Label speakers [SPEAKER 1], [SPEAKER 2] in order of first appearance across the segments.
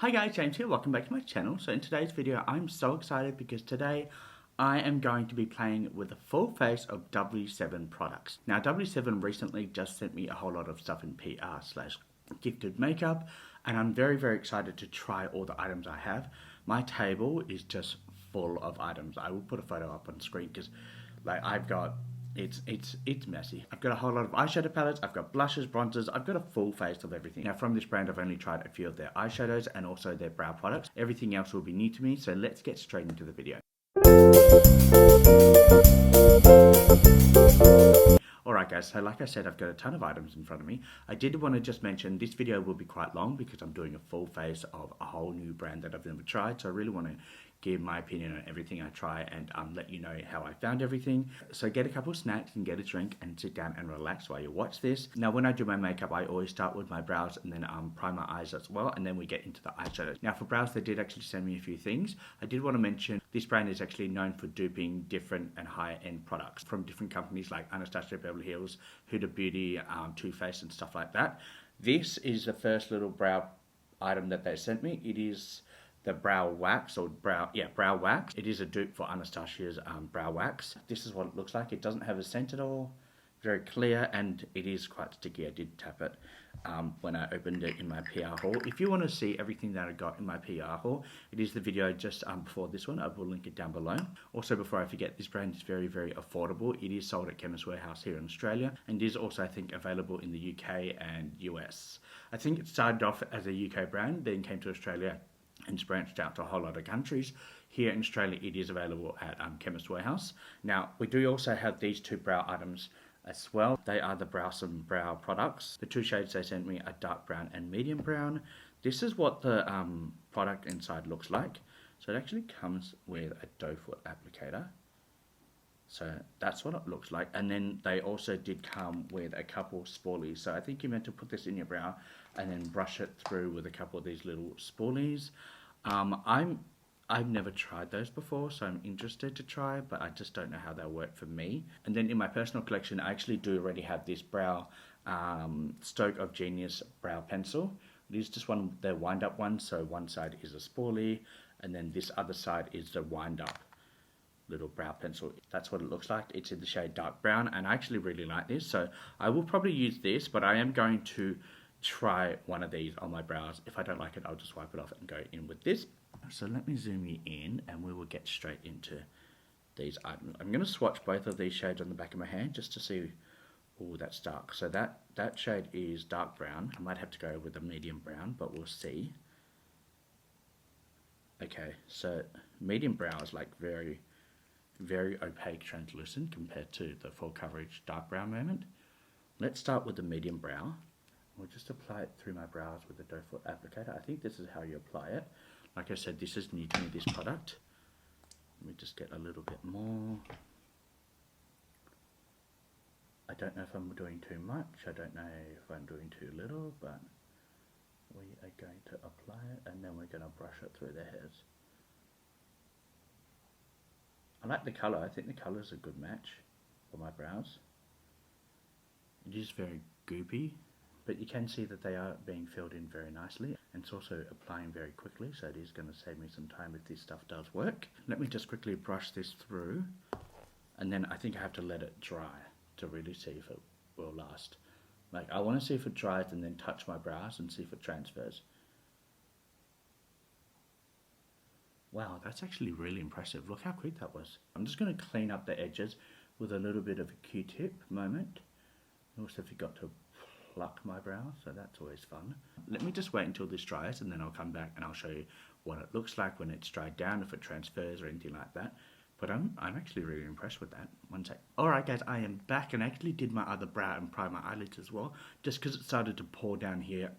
[SPEAKER 1] Hi guys, James here, welcome back to my channel. So in today's video, I'm so excited because today I am going to be playing with the full face of W7 products. Now W7 recently just sent me a whole lot of stuff in PR slash gifted makeup, and I'm very excited to try all the items I have. My table is just full of items. I will put a photo up on screen because like I've got it's messy. I've got a whole lot of eyeshadow palettes, I've got blushes, bronzers, I've got a full face of everything. Now from this brand I've only tried a few of their eyeshadows and also their brow products. Everything else will be new to me, so let's get straight into the video. Alright guys, so like I said, I've got a ton of items in front of me. I did want to just mention this video will be quite long because I'm doing a full face of a whole new brand that I've never tried, so I really want to give my opinion on everything I try and let you know how I found everything. So get a couple of snacks and get a drink and sit down and relax while you watch this. Now when I do my makeup, I always start with my brows and then prime my eyes as well, and then we get into the eyeshadows. Now for brows, they did actually send me a few things. I did want to mention this brand is actually known for duping different and higher end products from different companies like Anastasia Beverly Hills, Huda Beauty, Too Faced and stuff like that. This is the first little brow item that they sent me. It is the brow wax or brow wax. It is a dupe for Anastasia's brow wax. This is what it looks like. It doesn't have a scent at all. Very clear, and it is quite sticky. I did tap it when I opened it in my PR haul. If you want to see everything that I got in my PR haul, it is the video just before this one. I will link it down below. Also, before I forget, this brand is very affordable. It is sold at Chemist Warehouse here in Australia, and is also, I think, available in the UK and US. I think it started off as a UK brand, then came to Australia and it's branched out to a whole lot of countries. Here in Australia, it is available at Chemist Warehouse. Now, we do also have these two brow items as well. They are the Browsome brow products. The two shades they sent me are dark brown and medium brown. This is what the product inside looks like. So it actually comes with a doe foot applicator. So that's what it looks like. And then they also did come with a couple spoolies. So I think you're meant to put this in your brow and then brush it through with a couple of these little spoolies. I've never tried those before, so I'm interested to try, but I just don't know how they'll work for me. And then in my personal collection, I actually do already have this brow Stroke of Genius brow pencil. It is just one, their wind up one, so one side is a spoolie, and then this other side is the wind up little brow pencil. That's what it looks like. It's in the shade dark brown, and I actually really like this, so I will probably use this, but I am going to try one of these on my brows. If I don't like it, I'll just wipe it off and go in with this. So let me zoom you in and we will get straight into these items. I'm going to swatch both of these shades on the back of my hand just to see. Oh, that's dark. So that shade is dark brown. I might have to go with a medium brown, but we'll see. Okay, so medium brown is like very opaque, translucent compared to the full coverage dark brown moment. Let's start with the medium brow. We'll just apply it through my brows with the doe foot applicator. I think this is how you apply it. Like I said, this is new to me, this product. Let me just get a little bit more. I don't know if I'm doing too much. I don't know if I'm doing too little, but we are going to apply it and then we're going to brush it through the hairs. I like the colour. I think the colour is a good match for my brows. It is very goopy, but you can see that they are being filled in very nicely, and it's also applying very quickly, so it is going to save me some time if this stuff does work. Let me just quickly brush this through, and then I think I have to let it dry to really see if it will last. Like, I want to see if it dries and then touch my brows and see if it transfers. Wow, that's actually really impressive. Look how quick that was. I'm just going to clean up the edges with a little bit of a Q-tip moment. Also forgot to pluck my brows, so that's always fun. Let me just wait until this dries and then I'll come back and I'll show you what it looks like when it's dried down, if it transfers or anything like that. But I'm actually really impressed with that. One sec. Alright guys, I am back and I actually did my other brow and primed my eyelids as well, just because it started to pour down here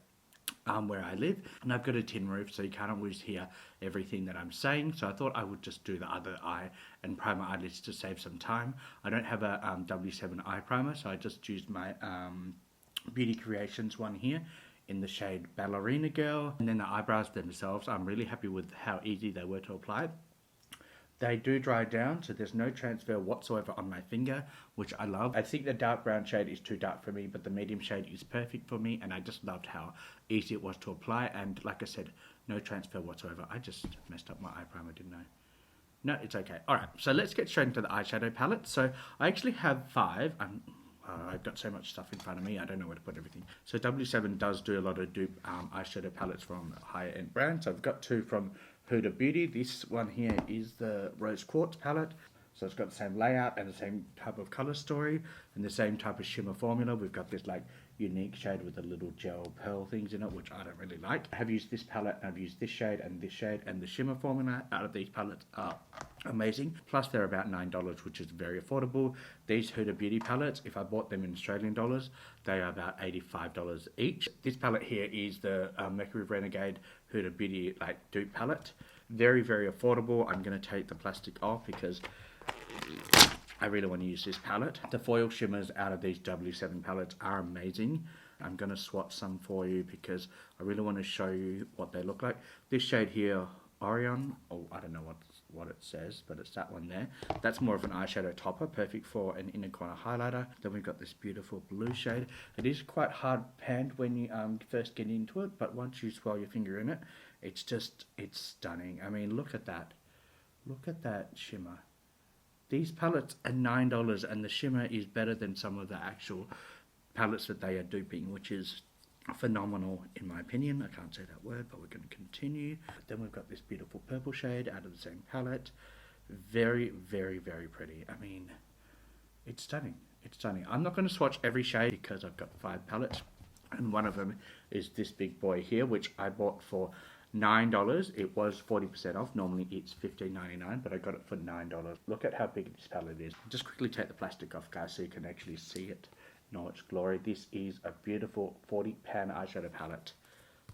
[SPEAKER 1] where I live, and I've got a tin roof, so you can't always hear everything that I'm saying, so I thought I would just do the other eye and prime my eyelids to save some time. I don't have a W7 eye primer, so I just used my Beauty Creations one here in the shade Ballerina Girl. And then the eyebrows themselves, I'm really happy with how easy they were to apply. They do dry down, so there's no transfer whatsoever on my finger, which I love. I think the dark brown shade is too dark for me, but the medium shade is perfect for me, and I just loved how easy it was to apply. And like I said, No transfer whatsoever. I just messed up my eye primer, didn't I? No, it's okay. Alright, so let's get straight into the eyeshadow palette. So I actually have 5. I've got so much stuff in front of me, I don't know where to put everything. So W7 does do a lot of dupe eyeshadow palettes from higher end brands. So I've got 2 from Huda Beauty. This one here is the Rose Quartz palette. So it's got the same layout and the same type of color story and the same type of shimmer formula. We've got this like unique shade with the little gel pearl things in it, which I don't really like. I have used this palette, I've used this shade, and the shimmer formula out of these palettes are amazing. Plus they're about $9, which is very affordable. These Huda Beauty palettes, if I bought them in Australian dollars, they are about $85 each. This palette here is the Mercury Renegade Huda Beauty like dupe palette. Very, very affordable. I'm going to take the plastic off because I really want to use this palette. The foil shimmers out of these W7 palettes are amazing. I'm going to swatch some for you because I really want to show you what they look like. This shade here, Orion, I don't know what it says, but it's that one there. That's more of an eyeshadow topper, perfect for an inner corner highlighter. Then we've got this beautiful blue shade. It is quite hard panned when you first get into it, but once you swirl your finger in it, it's stunning. I mean, look at that. Look at that shimmer. These palettes are $9 and the shimmer is better than some of the actual palettes that they are duping, which is phenomenal in my opinion. I can't say that word, but we're going to continue. Then we've got this beautiful purple shade out of the same palette. Very, very, very pretty. I mean, it's stunning. It's stunning. I'm not going to swatch every shade because I've got 5 palettes. And one of them is this big boy here, which I bought for $9. It was 40% off. Normally it's $15.99, but I got it for $9. Look at how big this palette is. Just quickly take the plastic off, guys, so you can actually see it in all its glory. This is a beautiful 40 pan eyeshadow palette.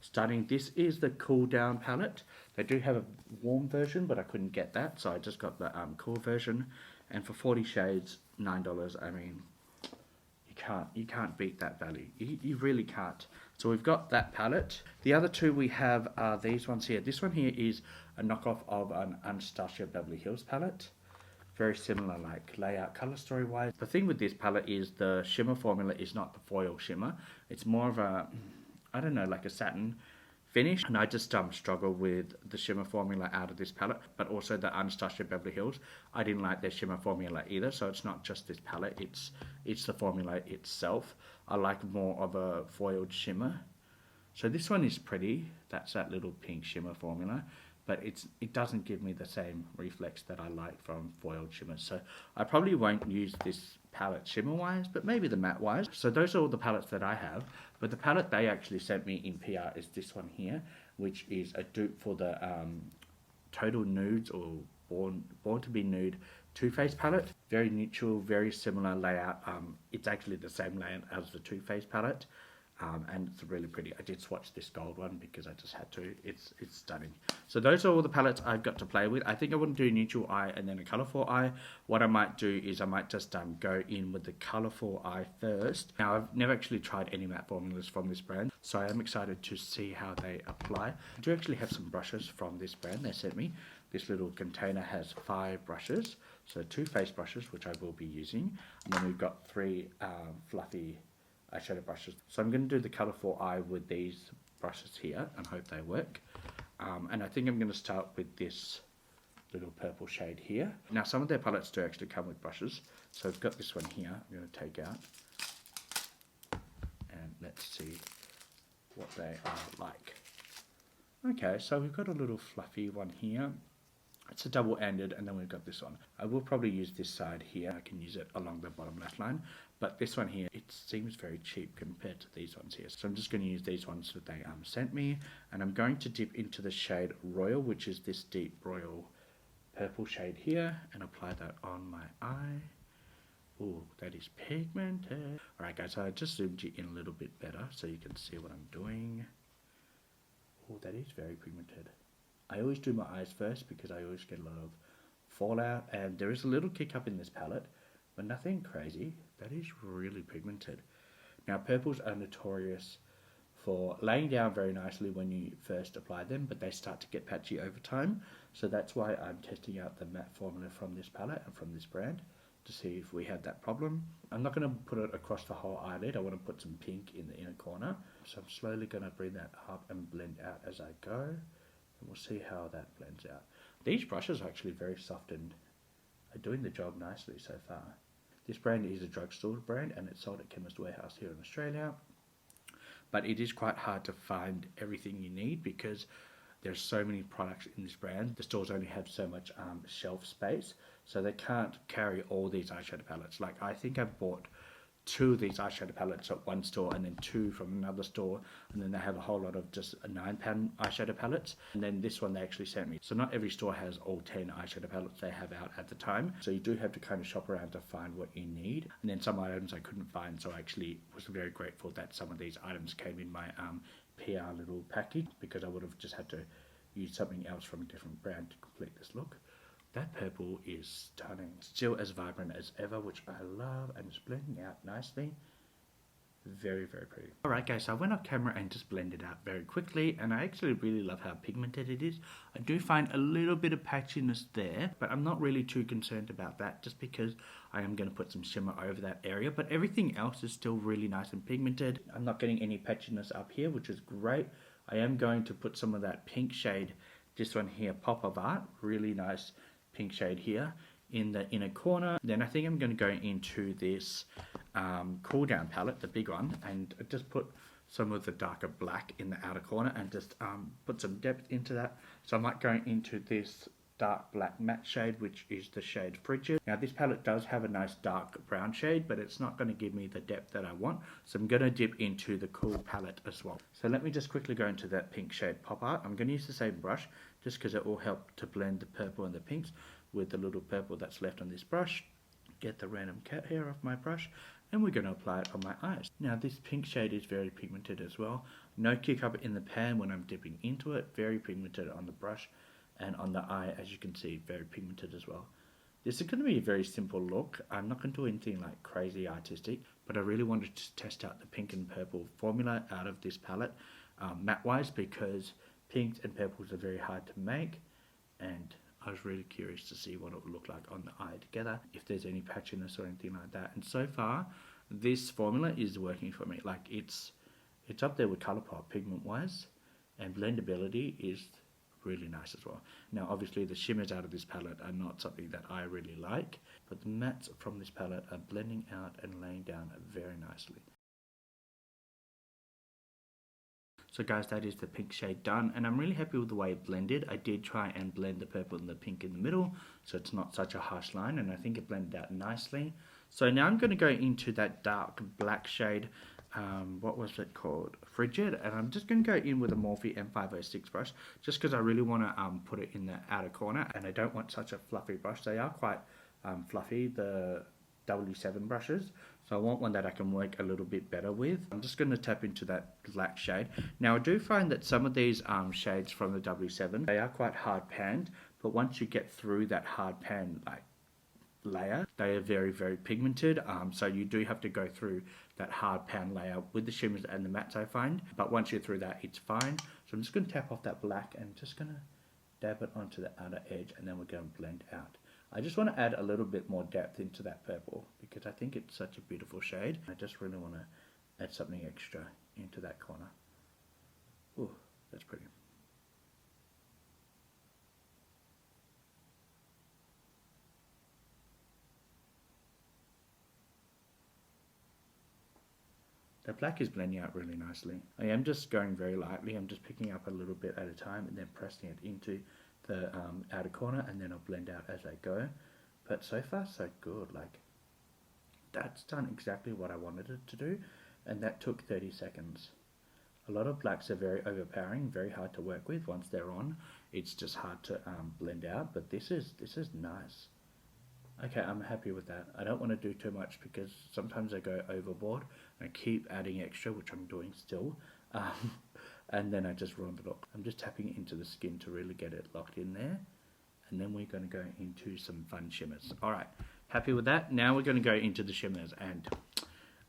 [SPEAKER 1] Stunning. This is the cool down palette. They do have a warm version, but I couldn't get that, so I just got the cool version. And for 40 shades, $9. I mean, you can't beat that value. You really can't. So we've got that palette. The other 2 we have are these ones here. This one here is a knockoff of an Anastasia Beverly Hills palette. Very similar like layout color story wise. The thing with this palette is the shimmer formula is not the foil shimmer. It's more of a, I don't know, like a satin finish. And I just struggle with the shimmer formula out of this palette, but also the Anastasia Beverly Hills. I didn't like their shimmer formula either, so it's not just this palette, it's the formula itself. I like more of a foiled shimmer. So this one is pretty. That's that little pink shimmer formula, but it doesn't give me the same reflex that I like from foiled shimmers. So I probably won't use this palette shimmer wise, but maybe the matte wise. So those are all the palettes that I have, but the palette they actually sent me in PR is this one here, which is a dupe for the Total Nudes or Born to be Nude Too Faced palette. Very neutral, very similar layout. It's actually the same layout as the Too Faced palette. And it's really pretty. I did swatch this gold one because I just had to. It's stunning. So those are all the palettes I've got to play with. I think I want to do a neutral eye and then a colourful eye. What I might do is I might just go in with the colourful eye first. Now I've never actually tried any matte formulas from this brand, so I am excited to see how they apply. I do actually have some brushes from this brand they sent me. This little container has 5 brushes, so 2 face brushes, which I will be using, and then we've got 3 fluffy eyeshadow brushes. So I'm going to do the colourful eye with these brushes here and hope they work. And I think I'm going to start with this little purple shade here. Now some of their palettes do actually come with brushes. So I've got this one here I'm going to take out. And let's see what they are like. Okay, so we've got a little fluffy one here. It's a double-ended, and then we've got this one. I will probably use this side here. I can use it along the bottom left line. But this one here, it seems very cheap compared to these ones here. So I'm just going to use these ones that they sent me. And I'm going to dip into the shade Royal, which is this deep royal purple shade here. And apply that on my eye. Ooh, that is pigmented. Alright guys, so I just zoomed you in a little bit better so you can see what I'm doing. Ooh, that is very pigmented. I always do my eyes first because I always get a lot of fallout, and there is a little kick up in this palette, but nothing crazy. That is really pigmented. Now purples are notorious for laying down very nicely when you first apply them, but they start to get patchy over time, so that's why I'm testing out the matte formula from this palette and from this brand to see if we had that problem. I'm not going to put it across the whole eyelid. I want to put some pink in the inner corner, so I'm slowly going to bring that up and blend out as I go. And we'll see how that blends out. These brushes are actually very soft and are doing the job nicely so far. This brand is a drugstore brand and it's sold at Chemist Warehouse here in Australia. But it is quite hard to find everything you need because there's so many products in this brand. The stores only have so much shelf space, so they can't carry all these eyeshadow palettes. Like, I think I've bought 2 of these eyeshadow palettes at one store and then 2 from another store, and then they have a whole lot of just a 9-pound eyeshadow palettes, and then this one they actually sent me. So not every store has all 10 eyeshadow palettes they have out at the time, so you do have to kind of shop around to find what you need. And then some items I couldn't find, so I actually was very grateful that some of these items came in my PR little package, because I would have just had to use something else from a different brand to complete this look. That purple is stunning, still as vibrant as ever, which I love, and it's blending out nicely. Very, very pretty. Alright guys, so I went off camera and just blended out very quickly, and I actually really love how pigmented it is. I do find a little bit of patchiness there, but I'm not really too concerned about that, just because I am going to put some shimmer over that area, but everything else is still really nice and pigmented. I'm not getting any patchiness up here, which is great. I am going to put some of that pink shade, this one here, Pop of Art, really nice pink shade here in the inner corner. Then I think I'm going to go into this Cool Down palette, the big one, and just put some of the darker black in the outer corner and just put some depth into that. So I might go into this dark black matte shade, which is the shade Frigid. Now this palette does have a nice dark brown shade, but it's not going to give me the depth that I want, so I'm going to dip into the Cool palette as well. So let me just quickly go into that pink shade Pop Art. I'm going to use the same brush just because it will help to blend the purple and the pinks with the little purple that's left on this brush. Get the random cat hair off my brush, and we're going to apply it on my eyes. Now this pink shade is very pigmented as well. No kick up in the pan when I'm dipping into it, very pigmented on the brush. And on the eye, as you can see, very pigmented as well. This is going to be a very simple look. I'm not going to do anything like crazy artistic, but I really wanted to test out the pink and purple formula out of this palette, matte-wise, because pinks and purples are very hard to make, and I was really curious to see what it would look like on the eye together, if there's any patchiness or anything like that. And so far, this formula is working for me. Like, it's up there with Colourpop pigment-wise, and blendability is really nice as well. Now obviously the shimmers out of this palette are not something that I really like, but the mattes from this palette are blending out and laying down very nicely. So guys, that is the pink shade done, and I'm really happy with the way it blended. I did try and blend the purple and the pink in the middle, so it's not such a harsh line, and I think it blended out nicely. So now I'm going to go into that dark black shade, what was it called? Frigid, and I'm just going to go in with a Morphe M506 brush, just because I really want to put it in the outer corner, and I don't want such a fluffy brush. They are quite fluffy, the W7 brushes, so I want one that I can work a little bit better with. I'm just going to tap into that black shade. Now I do find that some of these shades from the W7, they are quite hard panned, but once you get through that hard pan layer, they are very, very pigmented, so you do have to go through that hard pan layer with the shimmers and the mattes, I find, but once you're through that, it's fine. So I'm just going to tap off that black and just going to dab it onto the outer edge, and then we're going to blend out. I just want to add a little bit more depth into that purple because I think it's such a beautiful shade. I just really want to add something extra into that corner. Ooh, that's pretty. The black is blending out really nicely. I am just going very lightly. I'm just picking up a little bit at a time and then pressing it into the outer corner, and then I'll blend out as I go. But so far so good. Like, that's done exactly what I wanted it to do, and that took 30 seconds. A lot of blacks are very overpowering, very hard to work with. Once they're on, it's just hard to blend out, but this is nice. Okay, I'm happy with that. I don't want to do too much because sometimes I go overboard and I keep adding extra, which I'm doing still, and then I just ruin the look. I'm just tapping into the skin to really get it locked in there, and then we're going to go into some fun shimmers. Alright, happy with that. Now we're going to go into the shimmers, and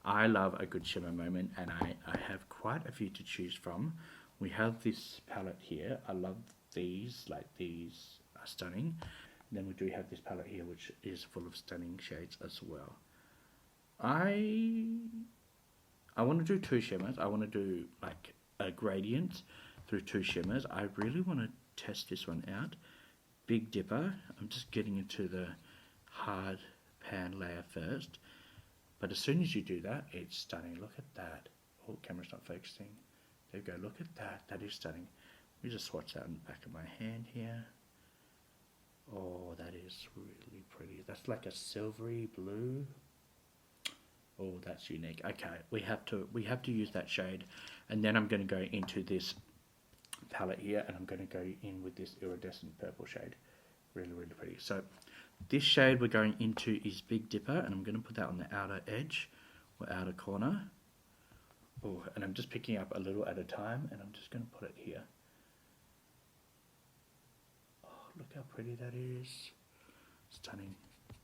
[SPEAKER 1] I love a good shimmer moment, and I have quite a few to choose from. We have this palette here. I love these, like these are stunning. Then we do have this palette here, which is full of stunning shades as well. I want to do 2 shimmers. I want to do like a gradient through 2 shimmers. I really want to test this one out. Big Dipper. I'm just getting into the hard pan layer first. But as soon as you do that, it's stunning. Look at that. Oh, camera's not focusing. There we go. Look at that. That is stunning. Let me just swatch that on the back of my hand here. Oh, that is really pretty. That's like a silvery blue. Oh, that's unique. Okay, we have to use that shade, and then I'm going to go into this palette here, and I'm going to go in with this iridescent purple shade. Really, really pretty. So this shade we're going into is Big Dipper, and I'm going to put that on the outer edge or outer corner. Oh, and I'm just picking up a little at a time, and I'm just going to put it here. Oh, look how pretty that is. Stunning.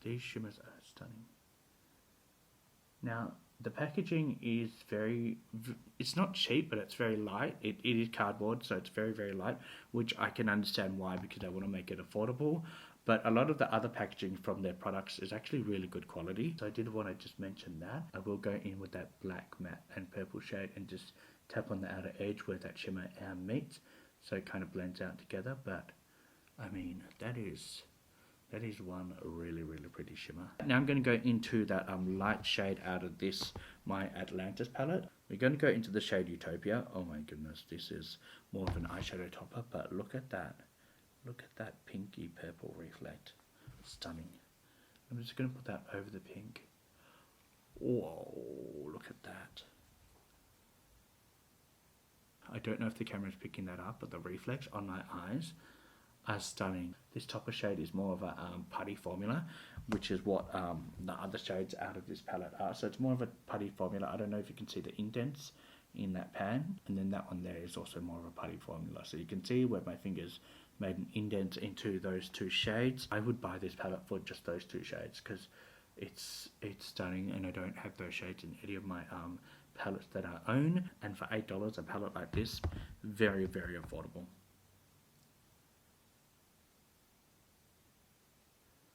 [SPEAKER 1] These shimmers are stunning. Now, the packaging is it's not cheap, but it's very light. It is cardboard, so it's very, very light, which I can understand why, because I want to make it affordable. But a lot of the other packaging from their products is actually really good quality. So I did want to just mention that. I will go in with that black matte and purple shade and just tap on the outer edge where that shimmer meets, so it kind of blends out together. But, I mean, that is one really, really pretty shimmer. Now I'm going to go into that light shade out of this My Atlantis palette. We're going to go into the shade Utopia. Oh my goodness, this is more of an eyeshadow topper, but look at that. Look at that pinky purple reflect. Stunning. I'm just going to put that over the pink. Whoa, look at that. I don't know if the camera is picking that up, but the reflex on my eyes are stunning. This topper shade is more of a putty formula, which is what the other shades out of this palette are. So it's more of a putty formula. I don't know if you can see the indents in that pan, and then that one there is also more of a putty formula. So you can see where my fingers made an indent into those two shades. I would buy this palette for just those two shades because it's stunning, and I don't have those shades in any of my palettes that I own. And for $8, a palette like this, very, very affordable.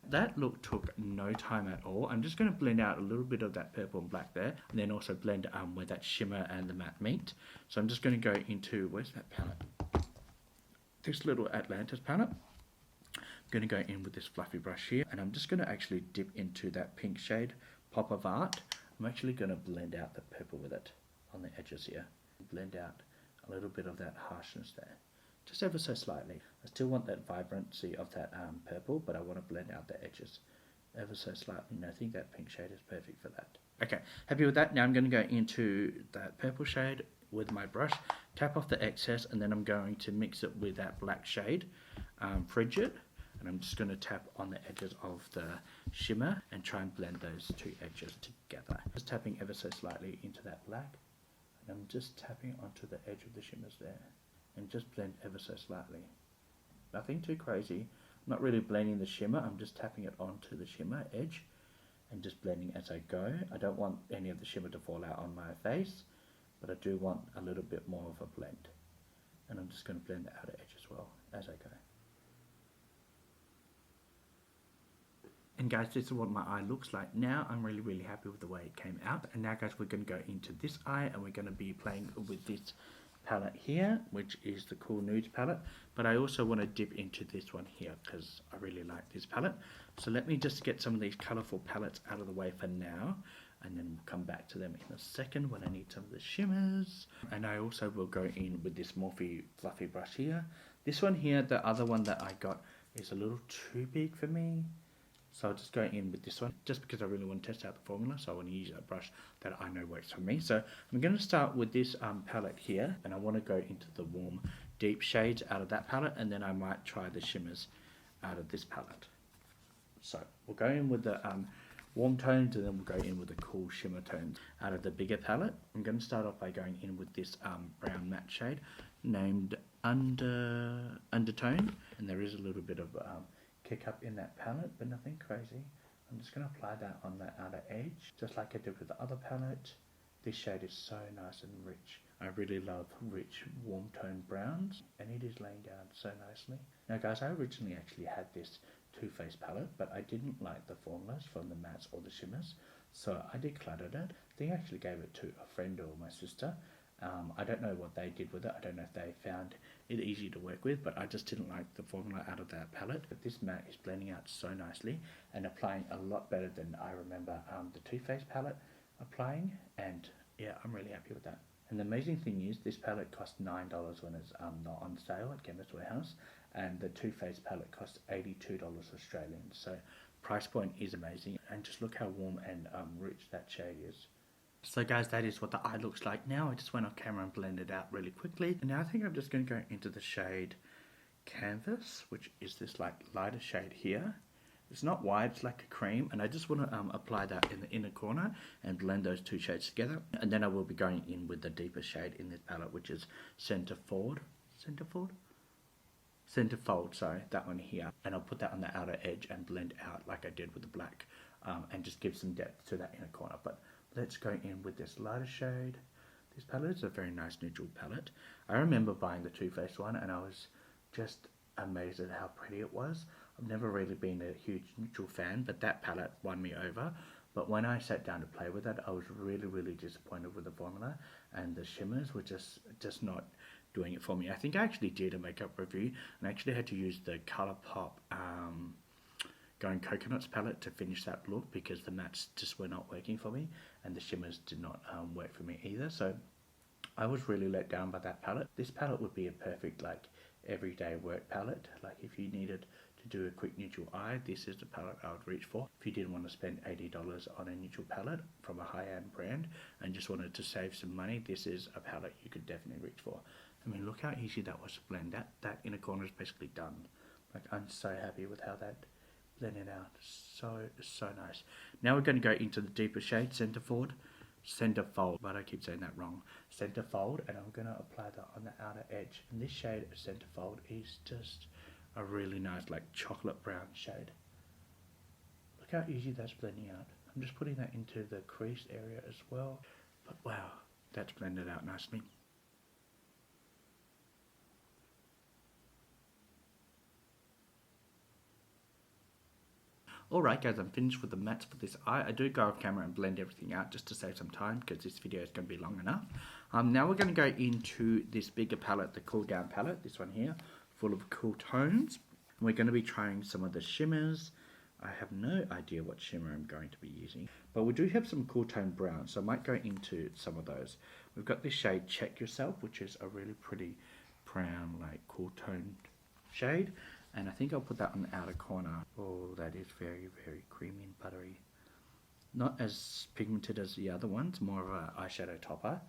[SPEAKER 1] That look took no time at all. I'm just going to blend out a little bit of that purple and black there, and then also blend where that shimmer and the matte meet. So I'm just going to go into, where's that palette? This little Atlantis palette. I'm going to go in with this fluffy brush here, and I'm just going to actually dip into that pink shade, Pop of Art. I'm actually going to blend out the purple with it on the edges here. Blend out a little bit of that harshness there. Just ever so slightly. I still want that vibrancy of that purple, but I want to blend out the edges ever so slightly, and I think that pink shade is perfect for that. Okay, happy with that. Now I'm going to go into that purple shade with my brush, tap off the excess, and then I'm going to mix it with that black shade, Frigid, and I'm just going to tap on the edges of the shimmer and try and blend those two edges together. Just tapping ever so slightly into that black, and I'm just tapping onto the edge of the shimmers there. And just blend ever so slightly. Nothing too crazy. I'm not really blending the shimmer, I'm just tapping it onto the shimmer edge and just blending as I go. I don't want any of the shimmer to fall out on my face, but I do want a little bit more of a blend. And I'm just going to blend the outer edge as well as I go. And guys, this is what my eye looks like now. I'm really, really happy with the way it came out. And now guys, we're going to go into this eye, and we're going to be playing with this palette here, which is the Cool Nudes palette, but I also want to dip into this one here because I really like this palette. So let me just get some of these colourful palettes out of the way for now, and then we'll come back to them in a second when I need some of the shimmers. And I also will go in with this Morphe fluffy brush here. This one here, the other one that I got, is a little too big for me. So I'll just go in with this one, just because I really want to test out the formula, so I want to use a brush that I know works for me. So I'm going to start with this palette here, and I want to go into the warm, deep shades out of that palette, and then I might try the shimmers out of this palette. So we'll go in with the warm tones, and then we'll go in with the cool shimmer tones out of the bigger palette. I'm going to start off by going in with this brown matte shade named Undertone, and there is a little bit of kick up in that palette, but nothing crazy. I'm just going to apply that on that outer edge, just like I did with the other palette. This shade is so nice and rich. I really love rich, warm tone browns, and it is laying down so nicely. Now guys, I originally actually had this Too Faced palette, but I didn't like the formulas from the mattes or the shimmers, so I decluttered it. I think I actually gave it to a friend or my sister, I don't know what they did with it. I don't know if they found it easy to work with, but I just didn't like the formula out of that palette. But this matte is blending out so nicely and applying a lot better than I remember the Too Faced palette applying, and yeah, I'm really happy with that. And the amazing thing is, this palette costs $9 when it's not on sale at Chemist Warehouse, and the Too Faced palette costs $82 Australian. So price point is amazing, and just look how warm and rich that shade is. So guys, that is what the eye looks like now. I just went on camera and blended it out really quickly. And now I think I'm just going to go into the shade Canvas, which is this like lighter shade here. It's not white, it's like a cream, and I just want to apply that in the inner corner and blend those two shades together. And then I will be going in with the deeper shade in this palette, which is Centerfold, sorry, that one here. And I'll put that on the outer edge and blend out like I did with the black, and just give some depth to that inner corner. But let's go in with this lighter shade. This palette is a very nice neutral palette. I remember buying the Too Faced one and I was just amazed at how pretty it was. I've never really been a huge neutral fan, but that palette won me over. But when I sat down to play with it, I was really disappointed with the formula, and the shimmers were just not doing it for me. I think I actually did a makeup review and I actually had to use the Colourpop Going Coconuts palette to finish that look because the mattes just were not working for me and the shimmers did not work for me either. So I was really let down by that palette. This palette would be a perfect like everyday work palette. Like if you needed to do a quick neutral eye, this is the palette I would reach for. If you didn't want to spend $80 on a neutral palette from a high-end brand and just wanted to save some money, this is a palette you could definitely reach for. I mean, look how easy that was to blend. That inner corner is basically done. Like, I'm so happy with how that blended out. So nice. Now we're going to go into the deeper shade, Centerfold, but I keep saying that wrong. Centerfold, and I'm going to apply that on the outer edge. And this shade of Centerfold is just a really nice, like, chocolate brown shade. Look how easy that's blending out. I'm just putting that into the crease area as well. But wow, that's blended out nicely. Alright guys, I'm finished with the mattes for this eye. I do go off camera and blend everything out just to save some time because this video is going to be long enough. Now we're going to go into this bigger palette, the Cool Down palette, this one here, full of cool tones. And we're going to be trying some of the shimmers. I have no idea what shimmer I'm going to be using, but we do have some cool tone brown, so I might go into some of those. We've got this shade Check Yourself, which is a really pretty brown, like cool toned shade. And I think I'll put that on the outer corner. Oh, that is very creamy and buttery. Not as pigmented as the other ones, more of an eyeshadow topper.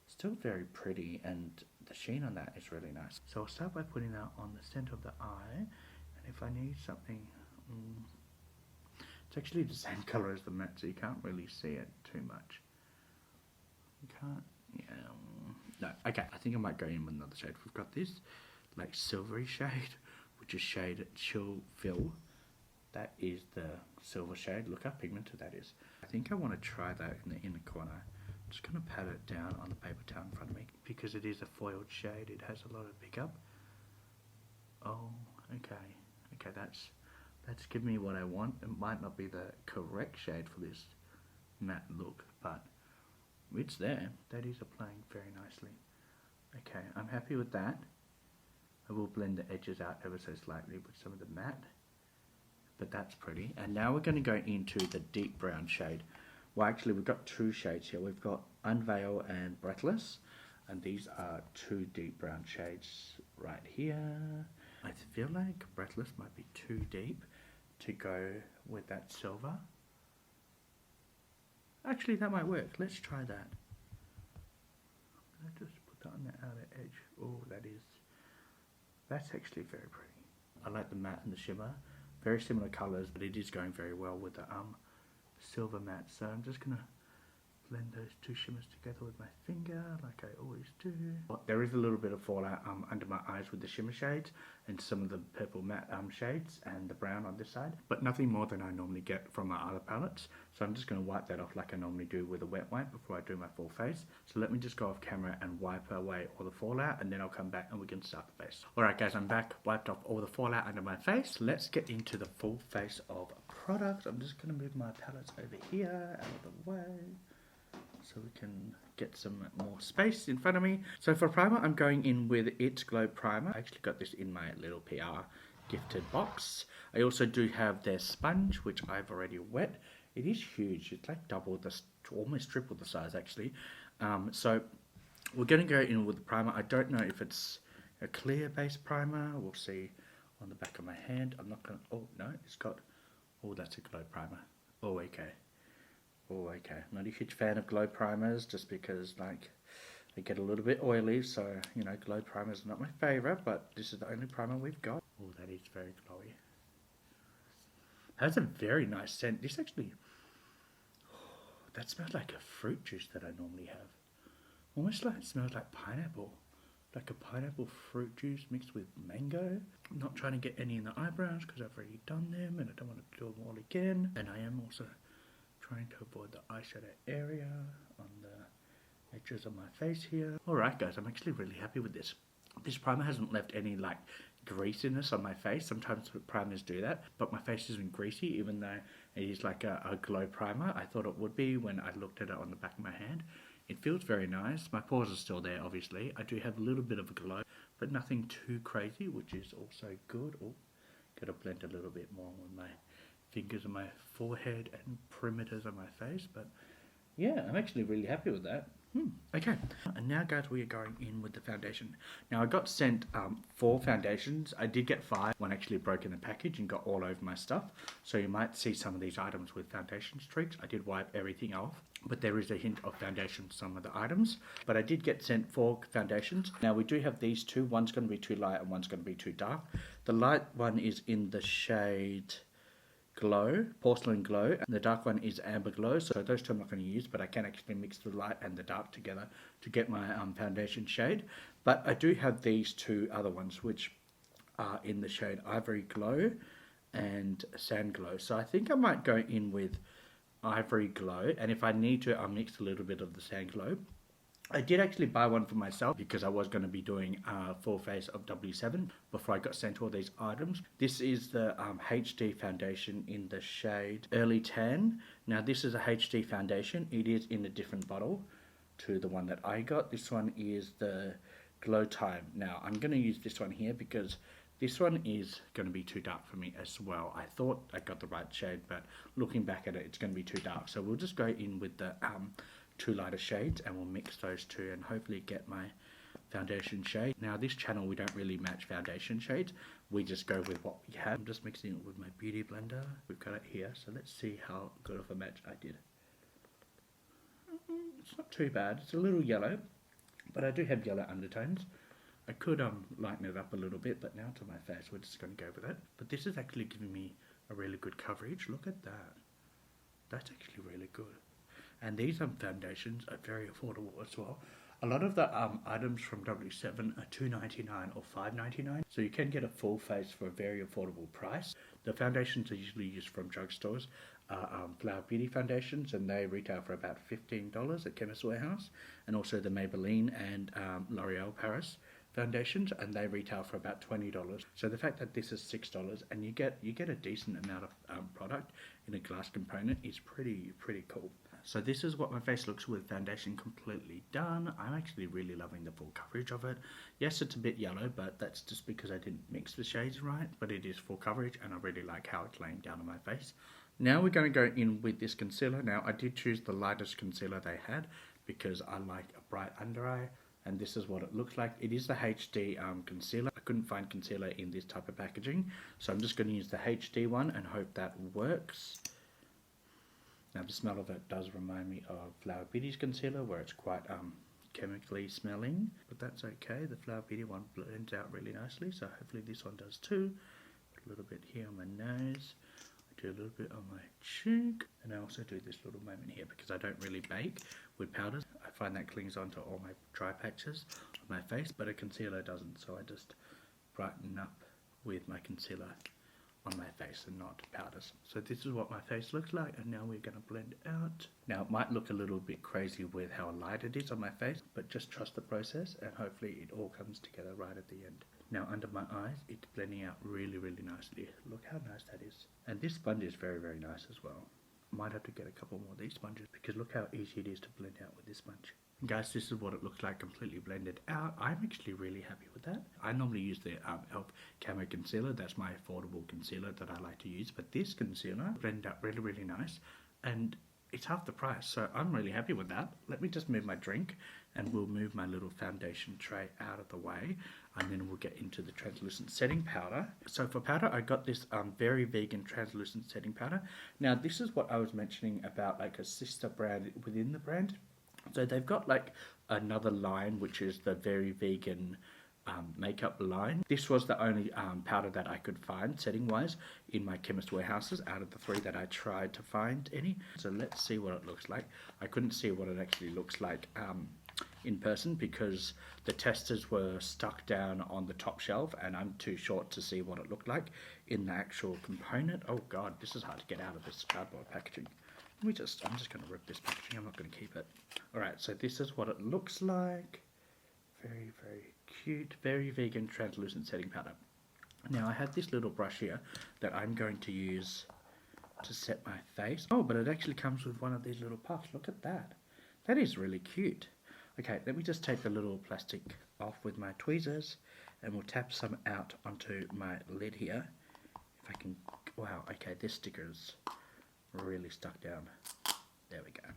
[SPEAKER 1] Still very pretty, and the sheen on that is really nice. So I'll start by putting that on the center of the eye. And if I need something, it's actually the same color as the matte, so you can't really see it too much. You can't, yeah. No, okay, I think I might go in with another shade. We've got this, like, silvery shade, which is shade Chill Pill. That is the silver shade. Look how pigmented that is. I think I want to try that in the inner corner. I'm just going to pat it down on the paper towel in front of me because it is a foiled shade. It has a lot of pickup. Oh, okay. Okay, that's giving me what I want. It might not be the correct shade for this matte look, but it's there. That is applying very nicely. Okay, I'm happy with that. I will blend the edges out ever so slightly with some of the matte, but that's pretty. And now we're going to go into the deep brown shade. Well, actually, we've got two shades here. We've got Unveil and Breathless, and these are two deep brown shades right here. I feel like Breathless might be too deep to go with that silver. Actually, that might work. Let's try that. I'll just put that on the outer edge. Oh, that's actually very pretty. I like the matte and the shimmer. Very similar colours, but it is going very well with the silver matte. So I'm just going to blend those two shimmers together with my finger, like I always do. There is a little bit of fallout under my eyes with the shimmer shades and some of the purple matte shades and the brown on this side, but nothing more than I normally get from my other palettes. So I'm just going to wipe that off like I normally do with a wet wipe before I do my full face. So let me just go off camera and wipe away all the fallout, and then I'll come back and we can start the face. Alright guys, I'm back, wiped off all the fallout under my face. Let's get into the full face of product. I'm just going to move my palettes over here, out of the way. so we can get some more space in front of me. So for primer, I'm going in with It's Glow Primer. I actually got this in my little PR gifted box. I also do have their sponge, which I've already wet. It is huge. It's like double the, almost triple the size actually. So we're going to go in with the primer. I don't know if it's a clear base primer. We'll see on the back of my hand. I'm not going to, oh no, it's got, oh that's a glow primer. Oh okay. Oh okay. Not a huge fan of glow primers just because like they get a little bit oily, so you know glow primers are not my favourite, but this is the only primer we've got. Oh, that is very glowy. Has a very nice scent. This actually, oh, that smells like a fruit juice that I normally have. Almost like it smells like pineapple. Like a pineapple fruit juice mixed with mango. I'm not trying to get any in the eyebrows because I've already done them and I don't want to do them all again. And I am also trying to avoid the eyeshadow area on the edges of my face here. Alright guys, I'm actually really happy with this. This primer hasn't left any like greasiness on my face. Sometimes primers do that, but my face isn't greasy even though it is like a glow primer. I thought it would be when I looked at it on the back of my hand. It feels very nice. My pores are still there obviously. I do have a little bit of a glow, but nothing too crazy, which is also good. Oh, gotta blend a little bit more with my fingers on my forehead and perimeters on my face, but yeah, I'm actually really happy with that. Okay, and now guys, we are going in with the foundation. Now I got sent 4 foundations. I did get 5. One actually broke in the package and got all over my stuff, so you might see some of these items with foundation streaks. I did wipe everything off, but there is a hint of foundation to some of the items. But I did get sent 4 foundations. Now we do have these 2. One's going to be too light and one's going to be too dark. The light one is in the shade Glow, Porcelain Glow, and the dark one is Amber Glow. So those two I'm not going to use, but I can actually mix the light and the dark together to get my foundation shade. But I do have these 2 other ones which are in the shade Ivory Glow and Sand Glow. So I think I might go in with Ivory Glow, and if I need to, I'll mix a little bit of the Sand Glow. I did actually buy one for myself because I was going to be doing a full face of W7 before I got sent all these items. This is the HD foundation in the shade Early Tan. Now this is a HD foundation. It is in a different bottle to the one that I got. This one is the Glowtime. Now I'm going to use this one here because this one is going to be too dark for me as well. I thought I got the right shade, but looking back at it, it's going to be too dark. So we'll just go in with the 2 lighter shades and we'll mix those 2 and hopefully get my foundation shade. Now this channel we don't really match foundation shades, we just go with what we have. I'm just mixing it with my beauty blender. We've got it here, so let's see how good of a match I did. It's not too bad. It's a little yellow, but I do have yellow undertones. I could lighten it up a little bit, but now to my face we're just going to go with it. But this is actually giving me a really good coverage. Look at that. That's actually really good. And these foundations are very affordable as well. A lot of the items from W7 are $2.99 or $5.99, so you can get a full face for a very affordable price. The foundations are usually used from drugstores are Flower Beauty foundations, and they retail for about $15 at Chemist Warehouse, and also the Maybelline and L'Oreal Paris foundations, and they retail for about $20. So the fact that this is $6 and you get a decent amount of product in a glass component is pretty cool. So this is what my face looks with foundation completely done. I'm actually really loving the full coverage of it. Yes, it's a bit yellow, but that's just because I didn't mix the shades right, but it is full coverage and I really like how it's laying down on my face. Now we're going to go in with this concealer. Now I did choose the lightest concealer they had because I like a bright under eye, and this is what it looks like. It is the HD concealer. I couldn't find concealer in this type of packaging, so I'm just going to use the HD one and hope that works. Now the smell of it does remind me of Flower Beauty's concealer, where it's quite chemically smelling, but that's okay. The Flower Beauty one blends out really nicely, so hopefully this one does too. Put a little bit here on my nose, I do a little bit on my cheek, and I also do this little moment here because I don't really bake with powders. I find that clings onto all my dry patches on my face, but a concealer doesn't, so I just brighten up with my concealer on my face and not powders. So this is what my face looks like, and now we're going to blend out. Now it might look a little bit crazy with how light it is on my face, but just trust the process and hopefully it all comes together right at the end. Now under my eyes, it's blending out really nicely. Look how nice that is. And this sponge is very nice as well. I might have to get a couple more of these sponges because look how easy it is to blend out with this sponge. Guys, this is what it looks like completely blended out. I'm actually really happy with that. I normally use the e.l.f. Camo Concealer. That's my affordable concealer that I like to use. But this concealer blended out really, really nice. And it's half the price, so I'm really happy with that. Let me just move my drink and we'll move my little foundation tray out of the way, and then we'll get into the translucent setting powder. So for powder, I got this very vegan translucent setting powder. Now this is what I was mentioning about like a sister brand within the brand. So they've got like another line which is the very vegan makeup line. This was the only powder that I could find setting wise in my chemist warehouses out of the 3 that I tried to find any. So let's see what it looks like. I couldn't see what it actually looks like in person because the testers were stuck down on the top shelf and I'm too short to see what it looked like in the actual component. Oh god, this is hard to get out of this cardboard packaging. I'm just going to rip this packaging, I'm not going to keep it. Alright, so this is what it looks like. Very, very cute, very vegan translucent setting powder. Now I have this little brush here that I'm going to use to set my face. Oh, but it actually comes with one of these little puffs. Look at that. That is really cute. Okay, let me just take the little plastic off with my tweezers and we'll tap some out onto my lid here. If I can, wow, okay, this sticker's really stuck down. There we go.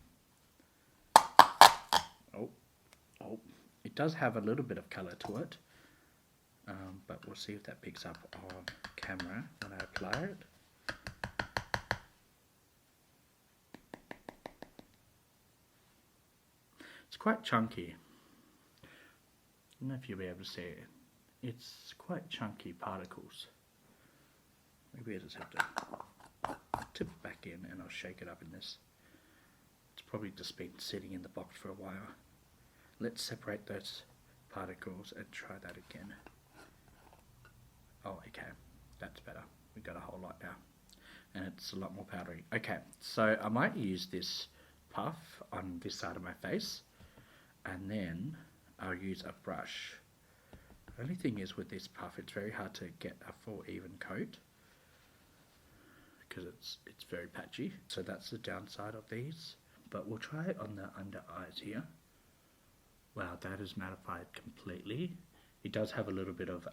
[SPEAKER 1] Oh. It does have a little bit of colour to it, but we'll see if that picks up on camera when I apply it. It's quite chunky. I don't know if you'll be able to see it. It's quite chunky particles. Maybe I just have to tip it back in and I'll shake it up in this. It's probably just been sitting in the box for a while. Let's separate those particles and try that again. Oh, okay, that's better. We've got a whole lot now. And it's a lot more powdery. Okay, so I might use this puff on this side of my face. And then I'll use a brush. The only thing is with this puff, it's very hard to get a full even coat. Because it's very patchy. So that's the downside of these. But we'll try it on the under eyes here. Wow, that is mattified completely. It does have a little bit of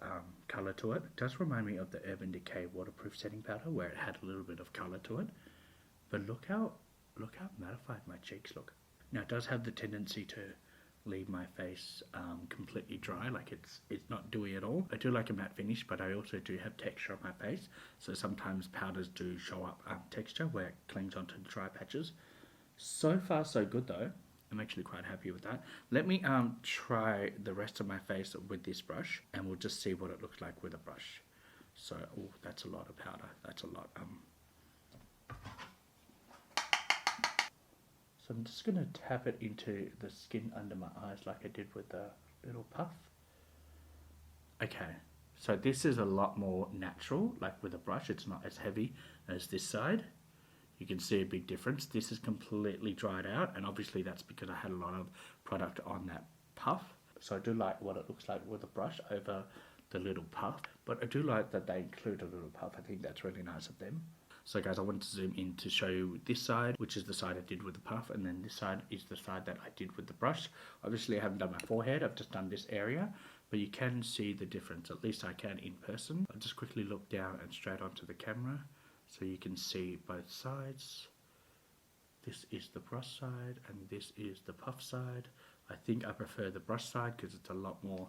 [SPEAKER 1] colour to it. It does remind me of the Urban Decay waterproof setting powder where it had a little bit of colour to it. But look how mattified my cheeks look. Now it does have the tendency to leave my face completely dry, like it's not dewy at all. I do like a matte finish, but I also do have texture on my face. So sometimes powders do show up texture where it clings onto the dry patches. So far so good though. I'm actually quite happy with that. Let me try the rest of my face with this brush and we'll just see what it looks like with a brush. So, oh, that's a lot of powder. That's a lot. So I'm just going to tap it into the skin under my eyes like I did with the little puff. Okay, so this is a lot more natural, like with a brush. It's not as heavy as this side. You can see a big difference. This is completely dried out, and obviously that's because I had a lot of product on that puff. So I do like what it looks like with a brush over the little puff, but I do like that they include a little puff. I think that's really nice of them. So guys, I wanted to zoom in to show you this side, which is the side I did with the puff, and then this side is the side that I did with the brush. Obviously I haven't done my forehead, I've just done this area, but you can see the difference, at least I can in person. I'll just quickly look down and straight onto the camera. So you can see both sides. This is the brush side and this is the puff side. I think I prefer the brush side because it's a lot more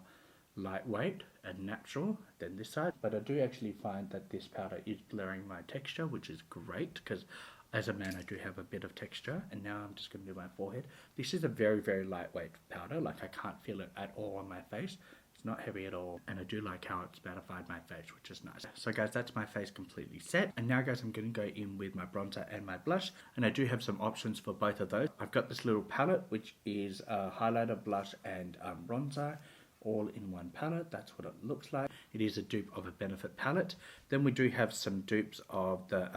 [SPEAKER 1] lightweight and natural than this side. But I do actually find that this powder is blurring my texture, which is great because as a man I do have a bit of texture. And now I'm just going to do my forehead. This is a very, very lightweight powder. Like I can't feel it at all on my face. It's not heavy at all, and I do like how it's mattified my face, which is nice. So guys, that's my face completely set. And now guys, I'm going to go in with my bronzer and my blush, and I do have some options for both of those. I've got this little palette, which is a highlighter, blush, and bronzer, all in one palette. That's what it looks like. It is a dupe of a Benefit palette. Then we do have some dupes of the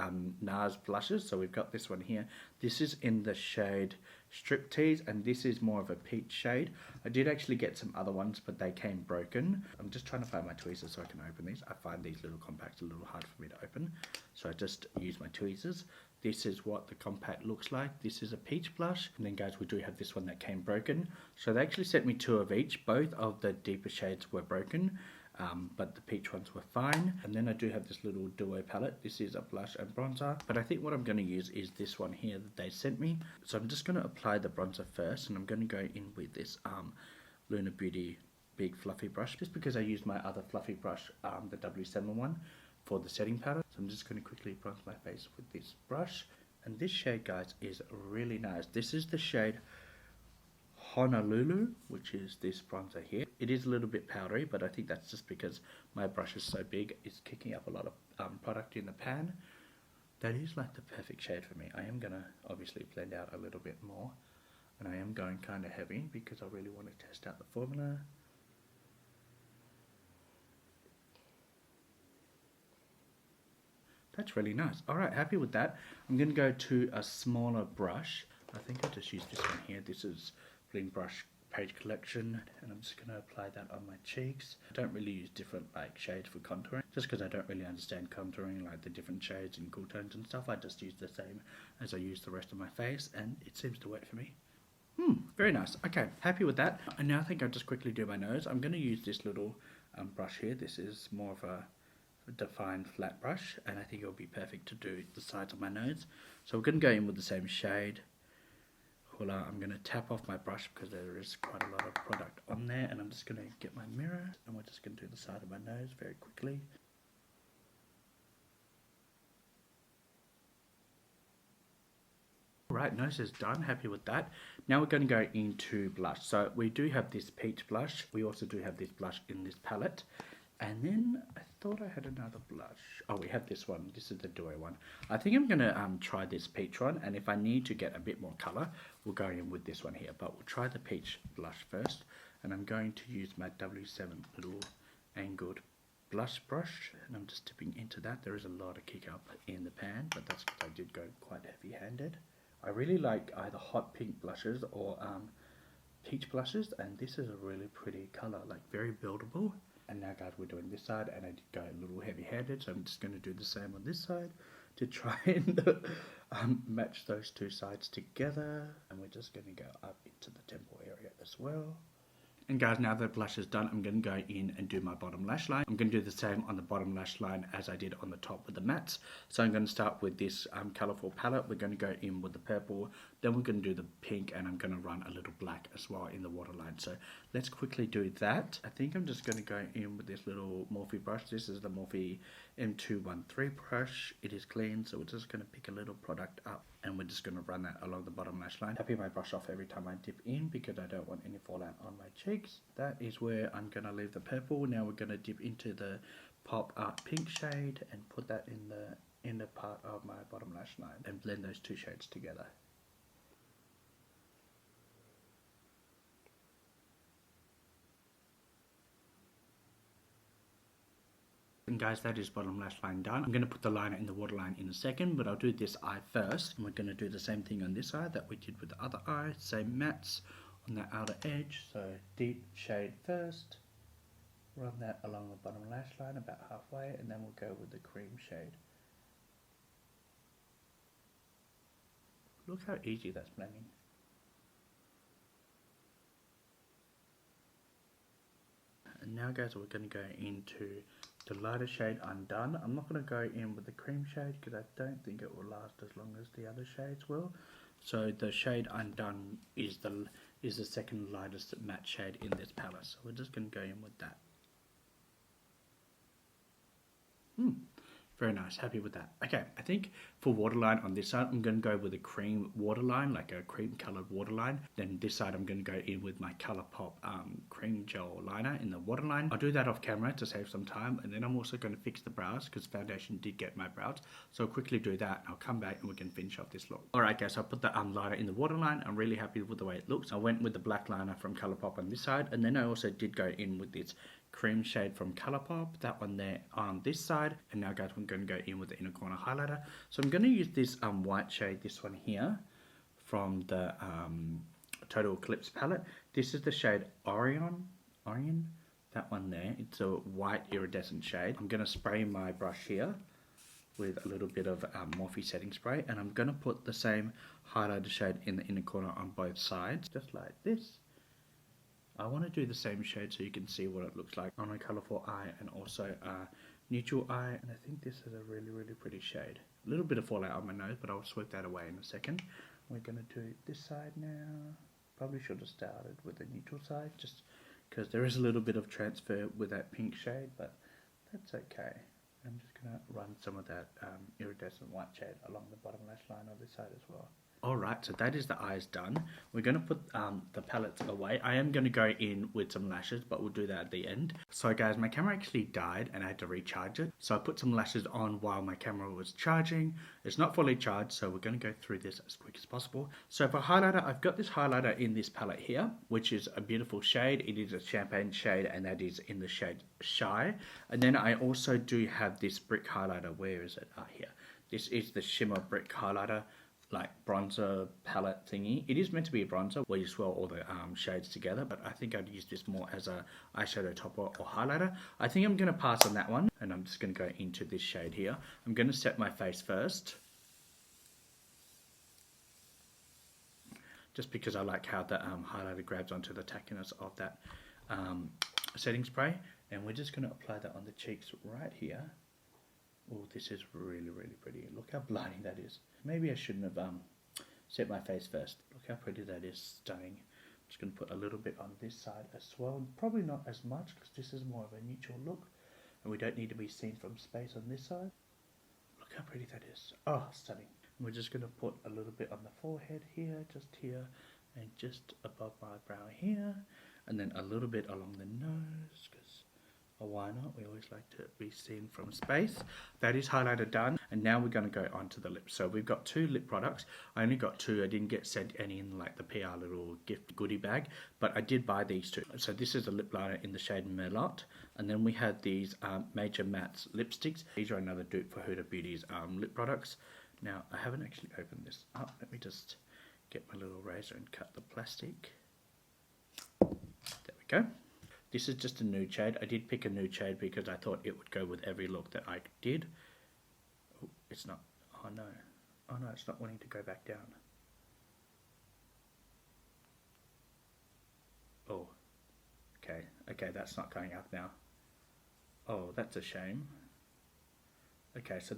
[SPEAKER 1] NARS blushes. So we've got this one here. This is in the shade Striptease, and this is more of a peach shade. I did actually get some other ones, but they came broken. I'm just trying to find my tweezers so I can open these. I find these little compacts a little hard for me to open, so I just use my tweezers. This is what the compact looks like. This is a peach blush, and then guys, we do have this one that came broken. So they actually sent me 2 of each. Both of the deeper shades were broken, but the peach ones were fine. And then I do have this little duo palette. This is a blush and bronzer, but I think what I'm going to use is this one here that they sent me. So I'm just going to apply the bronzer first, and I'm going to go in with this Lunar Beauty big fluffy brush, just because I used my other fluffy brush, the W7 one, for the setting powder. So I'm just going to quickly bronze my face with this brush. And this shade, guys, is really nice. This is the shade Honolulu, which is this bronzer here. It is a little bit powdery, but I think that's just because my brush is so big, it's kicking up a lot of product in the pan. That is like the perfect shade for me. I am going to obviously blend out a little bit more, and I am going kind of heavy because I really want to test out the formula. That's really nice. Alright, happy with that. I'm going to go to a smaller brush. I think I'll just use this one here. This is Bling Brush Page Collection, and I'm just going to apply that on my cheeks. I don't really use different like shades for contouring, just because I don't really understand contouring, like the different shades and cool tones and stuff. I just use the same as I use the rest of my face, and it seems to work for me. Very nice. Okay, happy with that. And now I think I'll just quickly do my nose. I'm going to use this little brush here. This is more of a defined flat brush, and I think it'll be perfect to do the sides of my nose. So we're going to go in with the same shade. I'm going to tap off my brush because there is quite a lot of product on there, and I'm just going to get my mirror, and we're just going to do the side of my nose very quickly. Alright, nose is done, happy with that. Now we're going to go into blush. So we do have this peach blush. We also do have this blush in this palette. And then I thought I had another blush. Oh, we have this one. This is the duo one. I think I'm going to try this peach one. And if I need to get a bit more colour, we'll go in with this one here. But we'll try the peach blush first. And I'm going to use my W7 little angled blush brush. And I'm just dipping into that. There is a lot of kick up in the pan, but that's because I did go quite heavy-handed. I really like either hot pink blushes or peach blushes. And this is a really pretty colour, like very buildable. And now guys, we're doing this side, and I did go a little heavy-handed, so I'm just going to do the same on this side to try and match those two sides together. And we're just going to go up into the temple area as well. And guys, now that blush is done, I'm going to go in and do my bottom lash line. I'm going to do the same on the bottom lash line as I did on the top with the mattes. So I'm going to start with this colourful palette. We're going to go in with the purple, then we're going to do the pink, and I'm going to run a little black as well in the waterline. So let's quickly do that. I think I'm just going to go in with this little Morphe brush. This is the Morphe M213 brush. It is clean, so we're just going to pick a little product up, and we're just going to run that along the bottom lash line. Tapping my brush off every time I dip in because I don't want any fallout on my cheeks. That is where I'm going to leave the purple. Now we're going to dip into the Pop Art pink shade and put that in the inner part of my bottom lash line and blend those two shades together. And guys, that is bottom lash line done. I'm going to put the liner in the waterline in a second, but I'll do this eye first. And we're going to do the same thing on this eye that we did with the other eye. Same mattes on the outer edge. So deep shade first. Run that along the bottom lash line about halfway, and then we'll go with the cream shade. Look how easy that's blending. And now guys, we're going to go into the lighter shade Undone. I'm not going to go in with the cream shade because I don't think it will last as long as the other shades will. So the shade Undone is the second lightest matte shade in this palette. So we're just going to go in with that. Very nice, happy with that. Okay, I think for waterline on this side, I'm going to go with a cream waterline, like a cream coloured waterline. Then this side, I'm going to go in with my Colourpop cream gel liner in the waterline. I'll do that off camera to save some time. And then I'm also going to fix the brows because foundation did get my brows. So I'll quickly do that. I'll come back and we can finish off this look. Alright guys, so I put the liner in the waterline. I'm really happy with the way it looks. I went with the black liner from Colourpop on this side. And then I also did go in with this cream shade from Colourpop, that one there on this side. And now guys, we're going to go in with the inner corner highlighter. So I'm going to use this white shade, this one here, from the Total Eclipse palette. This is the shade Orion, that one there. It's a white iridescent shade. I'm going to spray my brush here with a little bit of Morphe setting spray, and I'm going to put the same highlighter shade in the inner corner on both sides, just like this. I want to do the same shade so you can see what it looks like on a colourful eye and also a neutral eye, and I think this is a really pretty shade. A little bit of fallout on my nose, but I'll sweep that away in a second. We're going to do this side now. Probably should have started with the neutral side, just because there is a little bit of transfer with that pink shade, but that's okay. I'm just going to run some of that iridescent white shade along the bottom lash line on this side as well. Alright, so that is the eyes done. We're going to put the palettes away. I am going to go in with some lashes, but we'll do that at the end. So guys, my camera actually died and I had to recharge it. So I put some lashes on while my camera was charging. It's not fully charged, so we're going to go through this as quick as possible. So for highlighter, I've got this highlighter in this palette here, which is a beautiful shade. It is a champagne shade, and that is in the shade Shy. And then I also do have this brick highlighter. Where is it? Here. This is the shimmer brick highlighter, like bronzer palette thingy. It is meant to be a bronzer where you swirl all the shades together, but I think I'd use this more as a eyeshadow topper or highlighter. I think I'm going to pass on that one, and I'm just going to go into this shade here. I'm going to set my face first, just because I like how the highlighter grabs onto the tackiness of that setting spray, and we're just going to apply that on the cheeks right here. Oh, this is really pretty. Look how blinding that is. Maybe I shouldn't have set my face first. Look how pretty that is. Stunning. I'm just going to put a little bit on this side as well. Probably not as much, because this is more of a neutral look, and we don't need to be seen from space on this side. Look how pretty that is. Oh, stunning. And we're just going to put a little bit on the forehead here, and just above my brow here, and then a little bit along the nose, because why not? We always like to be seen from space. That is highlighter done, and now we're going to go on to the lips. So we've got 2 lip products. I only got 2. I didn't get sent any in like the PR little gift goodie bag, but I did buy these 2. So this is a lip liner in the shade Merlot, and then we had these Major Mattes lipsticks. These are another dupe for Huda Beauty's lip products. Now, I haven't actually opened this up. Let me just get my little razor and cut the plastic. There we go. This is just a nude shade. I did pick a nude shade because I thought it would go with every look that I did. Oh, it's not. Oh no. Oh no, it's not wanting to go back down. Oh. Okay. Okay, that's not going up now. Oh, that's a shame. Okay, so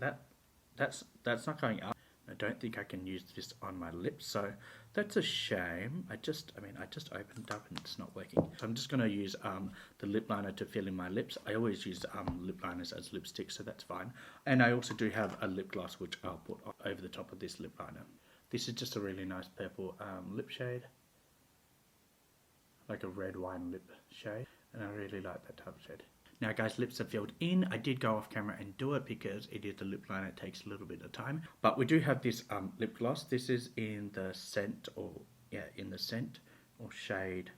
[SPEAKER 1] that's not going up. I don't think I can use this on my lips, so that's a shame. I just opened it up and it's not working. So I'm just going to use the lip liner to fill in my lips. I always use lip liners as lipstick, so that's fine. And I also do have a lip gloss which I'll put over the top of this lip liner. This is just a really nice purple lip shade, like a red wine lip shade, and I really like that type of shade. Now guys, lips are filled in. I did go off camera and do it because it is the lip liner. It takes a little bit of time. But we do have this lip gloss. This is in the scent or shade.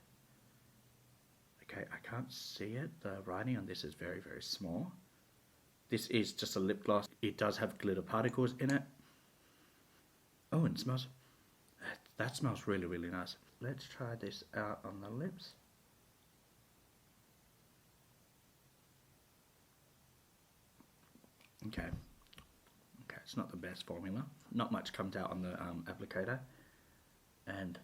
[SPEAKER 1] Okay, I can't see it. The writing on this is very small. This is just a lip gloss. It does have glitter particles in it. Oh, and it smells. That smells really nice. Let's try this out on the lips. Okay, it's not the best formula. Not much comes out on the applicator, and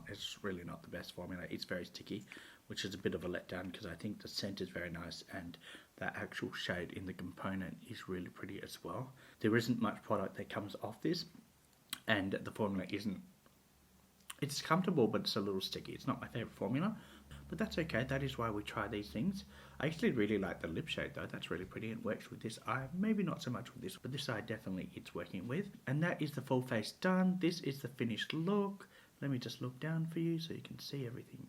[SPEAKER 1] it's really not the best formula. It's very sticky, which is a bit of a letdown because I think the scent is very nice and that actual shade in the component is really pretty as well. There isn't much product that comes off this, and the formula isn't. It's comfortable, but it's a little sticky. It's not my favorite formula, but that's okay. That is why we try these things. I actually really like the lip shade though. That's really pretty. It works with this eye. Maybe not so much with this, but this eye definitely it's working with. And that is the full face done. This is the finished look. Let me just look down for you so you can see everything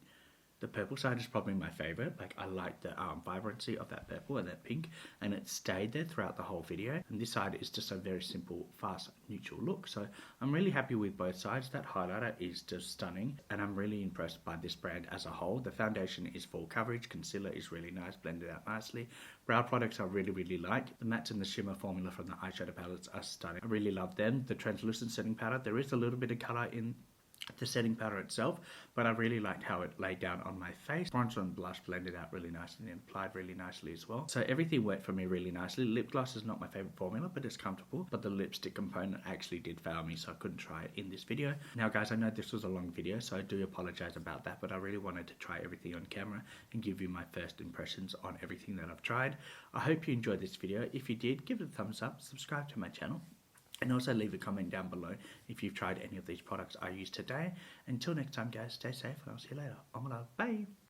[SPEAKER 1] The purple side is probably my favorite. Like, I like the vibrancy of that purple and that pink, and it stayed there throughout the whole video. And this side is just a very simple, fast, neutral look. So I'm really happy with both sides. That highlighter is just stunning, and I'm really impressed by this brand as a whole. The foundation is full coverage. Concealer is really nice, blended out nicely. Brow products I really like. The mattes and the shimmer formula from the eyeshadow palettes are stunning. I really love them. The translucent setting powder, there is a little bit of color in the setting powder itself, but I really liked how it laid down on my face. Bronzer and blush blended out really nicely and applied really nicely as well. So everything worked for me really nicely. Lip gloss is not my favorite formula, but it's comfortable. But the lipstick component actually did fail me, so I couldn't try it in this video. Now guys, I know this was a long video, so I do apologize about that, but I really wanted to try everything on camera and give you my first impressions on everything that I've tried. I hope you enjoyed this video. If you did, give it a thumbs up, subscribe to my channel, and also leave a comment down below if you've tried any of these products I used today. Until next time guys, stay safe and I'll see you later. Bye.